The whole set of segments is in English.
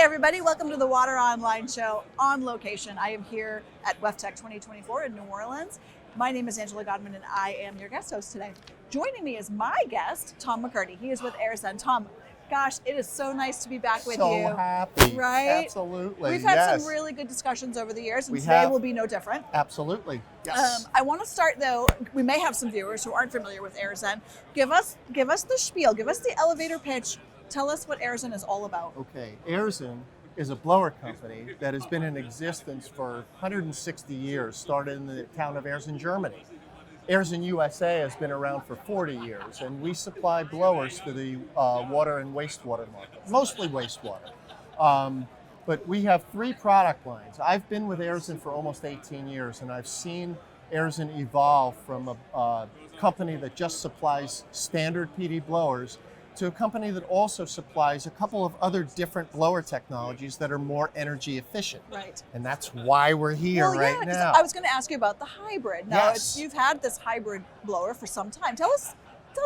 everybody, welcome to the Water Online Show on location. I am here at WEFTEC 2024 in New Orleans. My name is Angela Godman and I am your guest host today. Joining me is my guest, Tom McCurdy. He is with Aerzen. Tom, gosh, it is so nice to be back with you. So happy. Right? Absolutely. We've had some really good discussions over the years, and today will be no different. Absolutely. Yes. I want to start though. We may have some viewers who aren't familiar with Aerzen. Give us the spiel. Give us the elevator pitch. Tell us what Aerzen is all about. Okay. Aerzen is a blower company that has been in existence for 160 years, started in the town of Aerzen, Germany. Aerzen USA has been around for 40 years, and we supply blowers to the water and wastewater market, mostly wastewater. But we have three product lines. I've been with Aerzen for almost 18 years, and I've seen Aerzen evolve from a company that just supplies standard PD blowers to a company that also supplies a couple of other different blower technologies that are more energy efficient. Right. And that's why we're here right now. I was going to ask you about the hybrid. Now, Yes. you've had this hybrid blower for some time. Tell us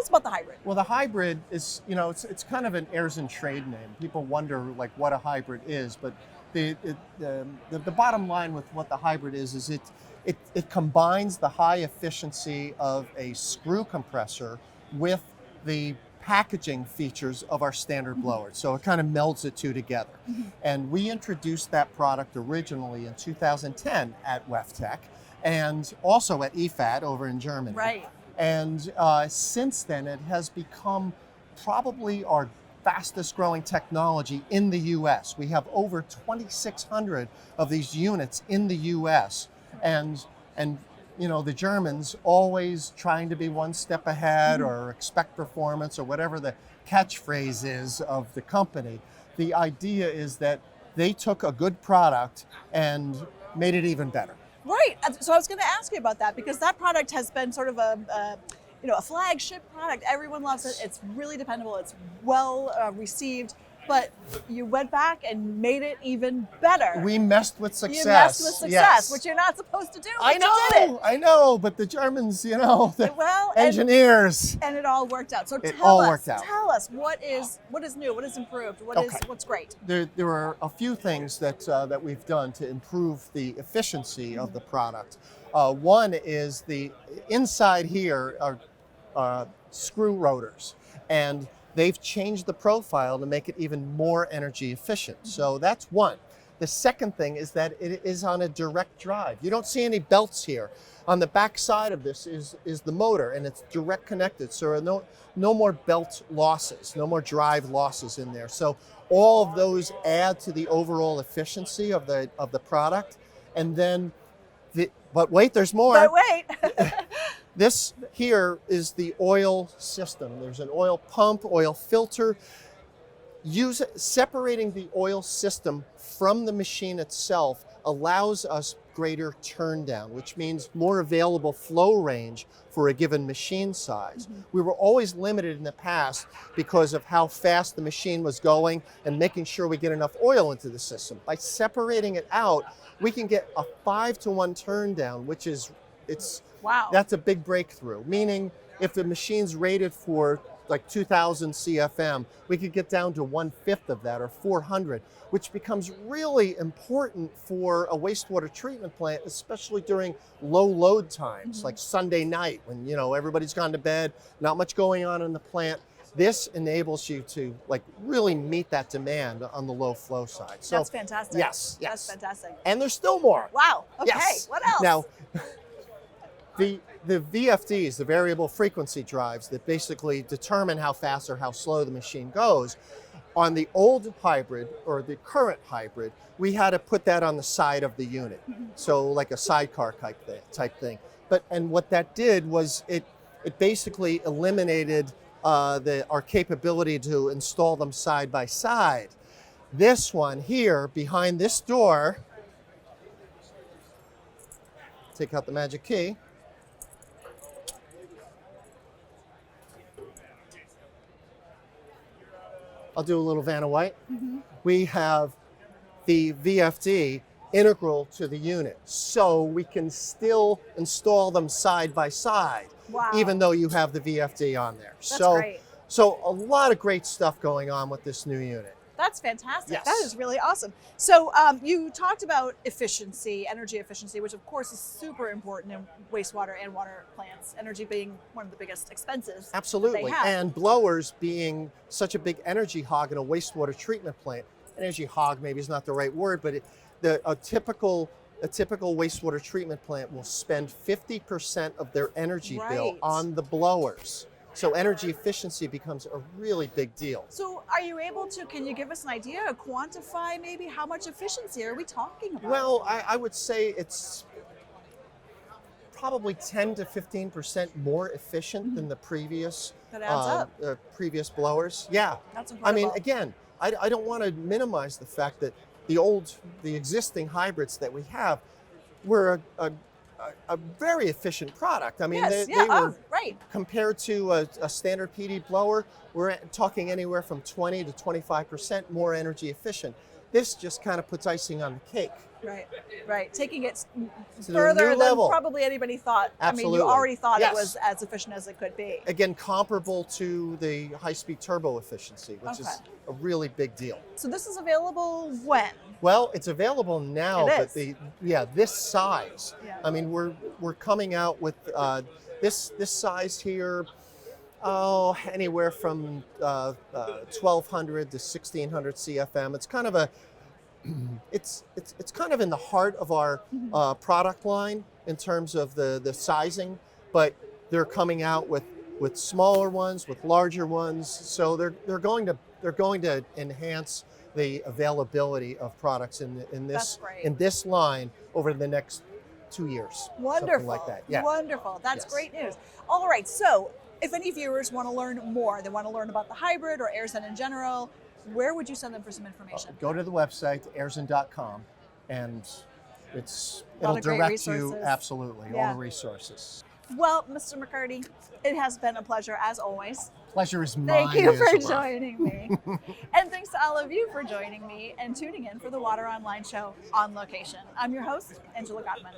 about the hybrid. Well, the hybrid is, it's kind of an Aerzen trade name. People wonder like what a hybrid is, but the bottom line with what the hybrid is it combines the high efficiency of a screw compressor with the packaging features of our standard blowers. So it kind of melds the two together. And we introduced that product originally in 2010 at WEFTEC and also at EFAD over in Germany. Right. And since then, it has become probably our fastest growing technology in the US. We have over 2,600 of these units in the US. And the Germans always trying to be one step ahead or expect performance or whatever the catchphrase is of the company. The idea is that they took a good product and made it even better. Right. So I was going to ask you about that because that product has been sort of a flagship product. Everyone loves it. It's really dependable. It's well received. But you went back and made it even better. We messed with success. You messed with success, yes. which you're not supposed to do. I know, but the Germans, engineers. And it all worked out. So tell us what is new, what is improved, what's great. There are a few things that we've done to improve the efficiency of the product. One is the inside here are screw rotors, and they've changed the profile to make it even more energy efficient. So that's one. The second thing is that it is on a direct drive. You don't see any belts here. On the back side of this is the motor, and it's direct connected. So there are no more belt losses, no more drive losses in there. So all of those add to the overall efficiency of the product. And then, but wait, there's more. But wait. This here is the oil system. There's an oil pump, oil filter. Separating the oil system from the machine itself allows us greater turn down, which means more available flow range for a given machine size. We were always limited in the past because of how fast the machine was going and making sure we get enough oil into the system. By separating it out, we can get a 5-to-1 turn down, which is, wow. That's a big breakthrough, meaning if the machine's rated for like 2,000 CFM, we could get down to 1/5 of that or 400, which becomes really important for a wastewater treatment plant, especially during low load times, like Sunday night when everybody's gone to bed, not much going on in the plant. This enables you to really meet that demand on the low flow side. So that's fantastic. Yes. That's fantastic. And there's still more. Wow. Okay. Yes. What else? Now, the VFDs, the variable frequency drives that basically determine how fast or how slow the machine goes, on the old hybrid or the current hybrid, we had to put that on the side of the unit. So like a sidecar type thing. And what that did was it basically eliminated our capability to install them side by side. This one here behind this door, take out the magic key. I'll do a little Vanna White. We have the VFD integral to the unit, so we can still install them side by side, even though you have the VFD on there. That's great. So a lot of great stuff going on with this new unit. That's fantastic. Yes. That is really awesome. So you talked about efficiency, energy efficiency, which of course is super important in wastewater and water plants. Energy being one of the biggest expenses. Absolutely. They have. And blowers being such a big energy hog in a wastewater treatment plant. Energy hog maybe is not the right word, but a typical wastewater treatment plant will spend 50% of their energy bill Right. on the blowers. So energy efficiency becomes a really big deal. So are you able to, can you give us an idea, quantify maybe how much efficiency are we talking about? Well, I would say it's probably 10 to 15% more efficient than the previous That adds up. previous blowers. Yeah. That's I incredible. mean, again, I don't want to minimize the fact that the existing hybrids that we have were a very efficient product. I mean, yes, they yeah, were, right. compared to a standard PD blower, we're talking anywhere from 20 to 25% more energy efficient. This just kind of puts icing on the cake. Right, right. Taking it To the further new than level. probably anybody thought. I mean, Absolutely. you already thought Yes. it was as efficient as it could be. Again, comparable to the high-speed turbo efficiency, which is Okay. a really big deal. So this is available when? Well, it's available now, It but is. this size. Yeah. I mean, we're coming out with this size here. Oh, anywhere from 1,200 to 1,600 CFM. It's kind of it's kind of in the heart of our product line in terms of the sizing, but they're coming out with smaller ones, with larger ones. So they're going to enhance the availability of products in That's great. this line over the next 2 years. Wonderful. Something like that. Yeah. Wonderful. That's Yes. great news. All right. So if any viewers want to learn more, they want to learn about the hybrid or Aerzen in general, where would you send them for some information? Go to the website, aerzen.com, and A lot it'll of great direct you resources. absolutely Yeah. all the resources. Well, Mr. McCurdy, it has been a pleasure as always. Pleasure is mine. Thank you for Angela. joining me. And thanks to all of you for joining me and tuning in for the Water Online Show on location. I'm your host, Angela Gottman.